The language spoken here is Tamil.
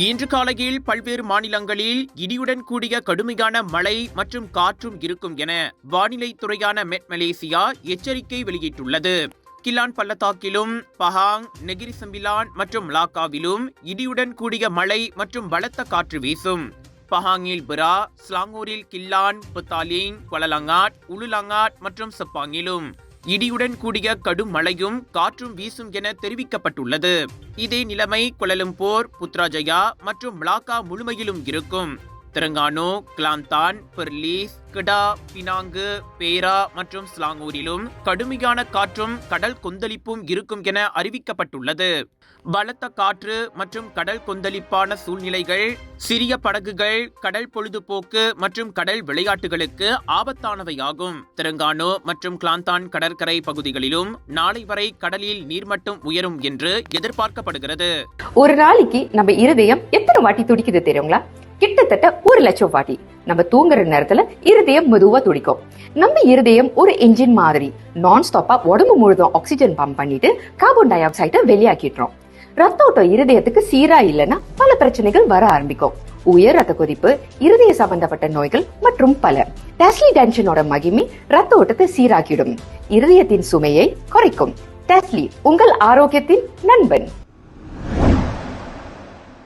இன்று காலையில் பல்வேறு மாநிலங்களில் இடியுடன் கூடிய கடுமையான மழை மற்றும் காற்றும் இருக்கும் என வானிலை துறையான மெட் மலேசியா எச்சரிக்கை வெளியிட்டுள்ளது. கிலான் பள்ளத்தாக்கிலும் பஹாங், நெகிரி செம்பிலான் மற்றும் மலாக்காவிலும் இடியுடன் கூடிய மழை மற்றும் பலத்த காற்று வீசும். பஹாங்கில் பிரா, ஸ்லாங்கூரில் கில்லான், புத்தாலிங், குவலலங்காட், உலுலங்காட் மற்றும் செப்பாங்கிலும் இடியுடன் கூடிய கடும் மழையும் காற்றும் வீசும் என தெரிவிக்கப்பட்டுள்ளது. இதே நிலைமை கோலாலம்பூர், புத்ராஜயா மற்றும் மலாக்கா முழுமையிலும் இருக்கும். தெலங்கானு, கிளாந்தான், பெர்லிஸ், கிடா, பினாங்கு, பேரா மற்றும் ஸ்லாங்கூரிலும் கடுமையான காற்றும் கடல் கொந்தளிப்பும் இருக்கும் என அறிவிக்கப்பட்டுள்ளது. பலத்த காற்று மற்றும் கடல் கொந்தளிப்பான சூழ்நிலைகள் சிறிய படகுகள், கடல் பொழுதுபோக்கு மற்றும் கடல் விளையாட்டுகளுக்கு ஆபத்தானவையாகும். தெலங்கானு மற்றும் கிளாந்தான் கடற்கரை பகுதிகளிலும் நாளை வரை கடலில் நீர்மட்டம் உயரும் என்று எதிர்பார்க்கப்படுகிறது. ஒரு நாளைக்கு நம்ம இருதயம் எத்தனை வாட்டி துடிக்குது தெரியுங்களா? கிட்டத்தட்ட 1,00,000 வாட்டி. நம்ம தூங்குற நேரத்துல இருதயம் மெதுவா துடிக்கும். நம்ம இருதயம் ஒரு என்ஜின் மாதிரி நான் ஸ்டாப்பா உடம்பு முழுதும் ஆக்சிஜன் பம்ப் பண்ணிட்டு கார்பன் டை ஆக்சைடை வெளியாக்கிடுறோம். ரத்த ஓட்டம் இருதயத்துக்கு சீரா இல்லைன்னா பல பிரச்சனைகள் வர ஆரம்பிக்கும். உயர் ரத்த கொதிப்பு, இருதய சம்பந்தப்பட்ட நோய்கள் மற்றும் பல. டெஸ்லி டென்ஷனோட மகிமை ரத்த ஓட்டத்தை சீராக்கிடும், இருதயத்தின் சுமையை குறைக்கும். டெஸ்லி உங்கள் ஆரோக்கியத்தின் நண்பன்.